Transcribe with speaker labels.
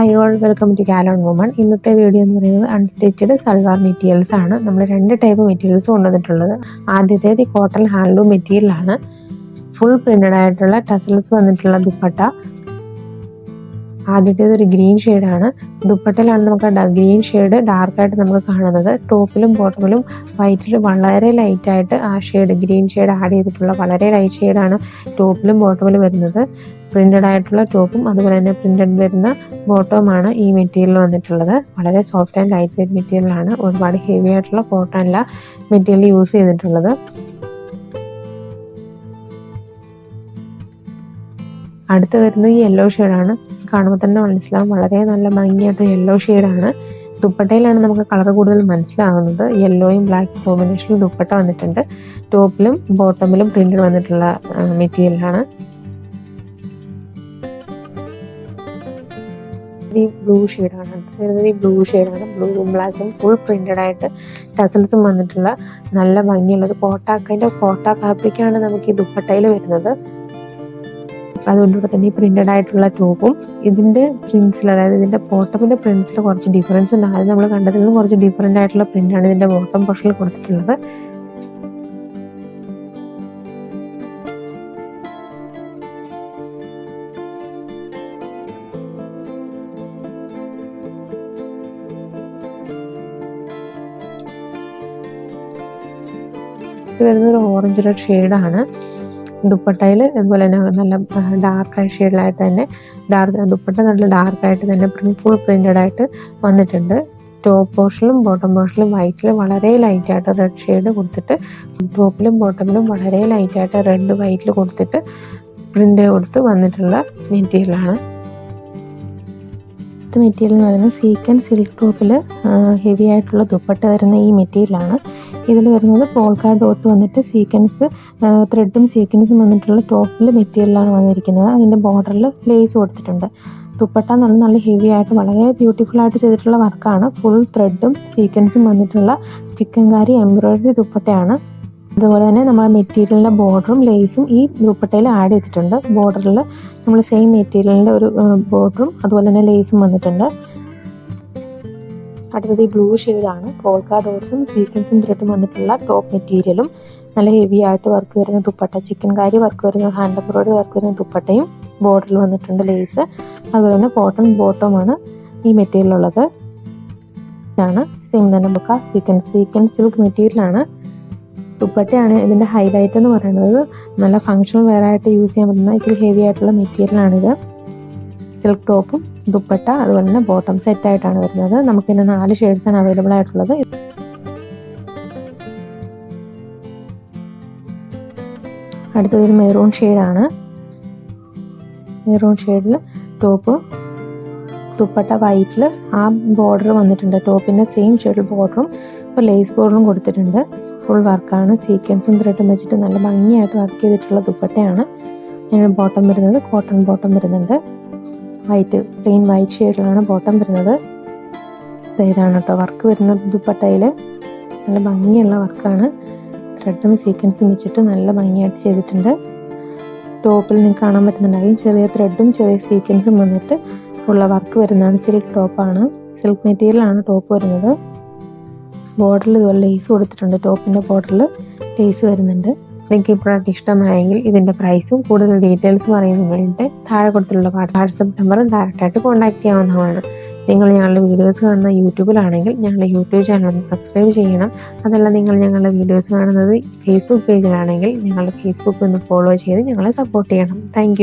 Speaker 1: Hi all, welcome to gallon woman. ഇന്നത്തെ video എന്ന് പറയുന്നത് അൺസ്റ്റിച്ചഡ് സൽവാർ മെറ്റീരിയൽസ് ആണ്. നമ്മൾ 2 ടൈപ്പ് മെറ്റീരിയൽസ് കൊണ്ടുവന്നിട്ടുള്ളത്. ആദ്യത്തേത് ഈ കോട്ടൺ ഹാൻഡ്ലൂം മെറ്റീരിയലാണ്. ഫുൾ പ്രിന്റഡ് ആയിട്ടുള്ള ടസൽസ് വന്നിട്ടുള്ള ദുപ്പട്ട. ആദ്യത്തേത് ഒരു ഗ്രീൻ ഷെയ്ഡാണ്. ദുപ്പട്ടയിലാണ് നമുക്ക് ഗ്രീൻ ഷെയ്ഡ് ഡാർക്കായിട്ട് നമുക്ക് കാണുന്നത്. ടോപ്പിലും ബോട്ടമിലും വൈറ്റിൽ വളരെ ലൈറ്റായിട്ട് ആ ഷെയ്ഡ് ഗ്രീൻ ഷെയ്ഡ് ആഡ് ചെയ്തിട്ടുള്ള വളരെ ലൈറ്റ് ഷെയ്ഡാണ് ടോപ്പിലും ബോട്ടമിലും വരുന്നത്. പ്രിന്റഡ് ആയിട്ടുള്ള ടോപ്പും അതുപോലെ തന്നെ പ്രിന്റഡ് വരുന്ന ബോട്ടവുമാണ് ഈ മെറ്റീരിയൽ വന്നിട്ടുള്ളത്. വളരെ സോഫ്റ്റ് ആൻഡ് ലൈറ്റ് വെയ്റ്റ് മെറ്റീരിയലാണ്. ഒരുപാട് ഹെവി ആയിട്ടുള്ള കോട്ടൺ അല്ല മെറ്റീരിയൽ യൂസ് ചെയ്തിട്ടുള്ളത്. അടുത്ത് വരുന്നത് ഈ യെല്ലോ ഷെയ്ഡാണ്. കാണുമ്പോൾ തന്നെ മനസ്സിലാവും, വളരെ നല്ല ഭംഗിയായിട്ട് യെല്ലോ ഷെയ്ഡാണ്. ദുപ്പട്ടയിലാണ് നമുക്ക് കളർ കൂടുതൽ മനസ്സിലാകുന്നത്. യെല്ലോയും ബ്ലാക്ക് കോമ്പിനേഷനിൽ ദുപ്പട്ട വന്നിട്ടുണ്ട്. ടോപ്പിലും ബോട്ടമിലും പ്രിന്റഡ് വന്നിട്ടുള്ള മെറ്റീരിയലാണ്. ഈ ബ്ലൂ ഷെയ്ഡാണ് വരുന്നത്. ഈ ബ്ലൂ ഷെയ്ഡാണ്. ബ്ലൂവും ബ്ലാക്കും ഫുൾ പ്രിന്റഡ് ആയിട്ട് ടസൽസും വന്നിട്ടുള്ള നല്ല ഭംഗിയുള്ള ഒരു കോട്ട ഫാബ്രിക്കാണ് നമുക്ക് ഈ ദുപ്പട്ടയിൽ വരുന്നത്. അതുകൊണ്ടുകൂടെ തന്നെ ഈ പ്രിന്റഡ് ആയിട്ടുള്ള ടോപ്പും ഇതിന്റെ പ്രിന്റ്സിൽ, അതായത് ഇതിന്റെ ബോട്ടമിന്റെ പ്രിന്റ്സിൽ കുറച്ച് ഡിഫറൻസ് ഉണ്ട്. ആദ്യം നമ്മൾ കണ്ടതിൽ നിന്ന് കുറച്ച് ഡിഫറെന്റ് ആയിട്ടുള്ള പ്രിന്റാണ് ഇതിന്റെ ബോട്ടം പോർഷനിൽ കൊടുത്തിട്ടുള്ളത്. നെക്സ്റ്റ് വരുന്നത് ഒരു ഓറഞ്ച് റെഡ് ഷെയ്ഡാണ്. ദുപ്പട്ടയിൽ അതുപോലെ തന്നെ നല്ല ഡാർക്ക് ഷെയ്ഡിലായിട്ട് തന്നെ ദുപ്പട്ട നല്ല ഡാർക്കായിട്ട് തന്നെ ഫുൾ പ്രിന്റഡ് ആയിട്ട് വന്നിട്ടുണ്ട്. ടോപ്പ് പോർഷനിലും ബോട്ടം പോർഷനിലും വൈറ്റിൽ വളരെ ലൈറ്റായിട്ട് റെഡ് ഷെയ്ഡ് കൊടുത്തിട്ട്, ടോപ്പിലും ബോട്ടമിലും വളരെ ലൈറ്റായിട്ട് റെഡ് വൈറ്റിൽ കൊടുത്തിട്ട് പ്രിന്റ് കൊടുത്ത് വന്നിട്ടുള്ള മെറ്റീരിയലാണ്. മെറ്റീരിയൽ എന്ന് പറയുന്നത് സീക്വൻ സിൽക്ക് ടോപ്പിൽ ഹെവി ആയിട്ടുള്ള ദുപ്പട്ട വരുന്ന ഈ മെറ്റീരിയലാണ്. ഇതിൽ വരുന്നത് പോൾക്ക ഡോട്ട് വന്നിട്ട് സീക്വൻസ് ത്രെഡും സീക്വൻസും വന്നിട്ടുള്ള ടോപ്പിൽ മെറ്റീരിയലാണ് വന്നിരിക്കുന്നത്. അതിൻ്റെ ബോർഡറിൽ ലേസ് കൊടുത്തിട്ടുണ്ട്. ദുപ്പട്ട നല്ല ഹെവി ആയിട്ട് വളരെ ബ്യൂട്ടിഫുൾ ആയിട്ട് ചെയ്തിട്ടുള്ള വർക്കാണ്. ഫുൾ ത്രെഡും സീക്വൻസും വന്നിട്ടുള്ള ചിക്കൻകാരി എംബ്രോയിഡറി ദുപ്പട്ടയാണ്. അതുപോലെ തന്നെ നമ്മൾ മെറ്റീരിയലിൻ്റെ ബോർഡറും ലേസും ഈ ദുപ്പട്ടയിൽ ആഡ് ചെയ്തിട്ടുണ്ട്. ബോർഡറിൽ നമ്മൾ സെയിം മെറ്റീരിയലിൻ്റെ ഒരു ബോർഡറും അതുപോലെ തന്നെ ലേസും വന്നിട്ടുണ്ട്. അടുത്തത് ഈ ബ്ലൂ ഷെയ്ഡാണ്. പോൾക്ക ഡോട്ട്സും സീക്വൻസും ത്രെഡും വന്നിട്ടുള്ള ടോപ്പ് മെറ്റീരിയലും നല്ല ഹെവി ആയിട്ട് വർക്ക് വരുന്ന ദുപ്പട്ട, ചിക്കൻകാരി വർക്ക് വരുന്ന ഹാൻഡ് എംബ്രോയിഡറി വർക്ക് വരുന്ന ദുപ്പട്ടയും ബോർഡറിൽ വന്നിട്ടുണ്ട് ലേസ്. അതുപോലെ തന്നെ കോട്ടൺ ബോട്ടമാണ് ഈ മെറ്റീരിയലുള്ളത്. ഇതാണ് സെയിം തന്നെ ബുക്ക സീക്വൻസ് സിൽക്ക് മെറ്റീരിയലാണ്. ദുപ്പട്ടയാണ് ഇതിൻ്റെ ഹൈലൈറ്റ് എന്ന് പറയുന്നത്. നല്ല ഫങ്ഷണൽ വെയർ ആയിട്ട് യൂസ് ചെയ്യാൻ പറ്റുന്ന ഇച്ചിരി ഹെവി ആയിട്ടുള്ള മെറ്റീരിയലാണിത്. സിൽക്ക് ടോപ്പും ദുപ്പട്ട അതുപോലെ തന്നെ ബോട്ടം സെറ്റ് ആയിട്ടാണ് വരുന്നത്. നമുക്കിന്ന് 4 ഷെയ്ഡ്സാണ് അവൈലബിൾ ആയിട്ടുള്ളത്. അടുത്തതൊരു മെറൂൺ ഷെയ്ഡാണ്. മെറൂൺ ഷെയ്ഡിൽ ടോപ്പ് ദുപ്പട്ട വൈറ്റിൽ ആ ബോർഡർ വന്നിട്ടുണ്ട്. ടോപ്പിൻ്റെ സെയിം ഷെയ്ഡിൽ ബോർഡറും ഇപ്പോൾ ലേസ് ബോർഡറും കൊടുത്തിട്ടുണ്ട്. ഫുൾ വർക്കാണ്. സീക്വൻസും ത്രെഡും വെച്ചിട്ട് നല്ല ഭംഗിയായിട്ട് വർക്ക് ചെയ്തിട്ടുള്ള ദുപ്പട്ടയാണ്. അതിന് ബോട്ടം വരുന്നത് കോട്ടൺ ബോട്ടം വരുന്നുണ്ട്. പ്ലെയിൻ വൈറ്റ് ഷെയ്ഡിലാണ് ബോട്ടം വരുന്നത്. ഇതാണ് കേട്ടോ വർക്ക് വരുന്നത്. ദുപ്പട്ടയിൽ നല്ല ഭംഗിയുള്ള വർക്കാണ്. ത്രെഡും സീക്വൻസും വെച്ചിട്ട് നല്ല ഭംഗിയായിട്ട് ചെയ്തിട്ടുണ്ട്. ടോപ്പിൽ നിങ്ങൾക്ക് കാണാൻ പറ്റുന്നുണ്ടായിരിക്കും ചെറിയ ത്രെഡും ചെറിയ സീക്വൻസും വന്നിട്ട് ഉള്ള വർക്ക് വരുന്നതാണ്. സിൽക്ക് ടോപ്പാണ്. സിൽക്ക് മെറ്റീരിയലാണ് ടോപ്പ് വരുന്നത്. ബോർഡറിൽ ഇതുപോലെ ലേസ് കൊടുത്തിട്ടുണ്ട്. ടോപ്പിൻ്റെ ബോർഡറിൽ ലേസ് വരുന്നുണ്ട്. നിങ്ങൾക്ക് ഈ പ്രോഡക്റ്റ് ഇഷ്ടമായെങ്കിൽ ഇതിൻ്റെ പ്രൈസും കൂടുതൽ ഡീറ്റെയിൽസും അറിയുന്നതിന് വേണ്ടിയിട്ട് താഴെ കൊടുത്തിട്ടുള്ള വാട്സപ്പ് നമ്പർ ഡയറക്റ്റായിട്ട് കോൺടാക്ട് ചെയ്യാവുന്നതാണ്. നിങ്ങൾ ഞങ്ങളുടെ വീഡിയോസ് കാണുന്ന യൂട്യൂബിലാണെങ്കിൽ ഞങ്ങളുടെ യൂട്യൂബ് ചാനൽ ഒന്ന് സബ്സ്ക്രൈബ് ചെയ്യണം. അതല്ല നിങ്ങൾ ഞങ്ങളുടെ വീഡിയോസ് കാണുന്നത് ഫേസ്ബുക്ക് പേജിലാണെങ്കിൽ ഞങ്ങളുടെ ഫേസ്ബുക്ക് ഒന്ന് ഫോളോ ചെയ്ത് ഞങ്ങളെ സപ്പോർട്ട് ചെയ്യണം. താങ്ക്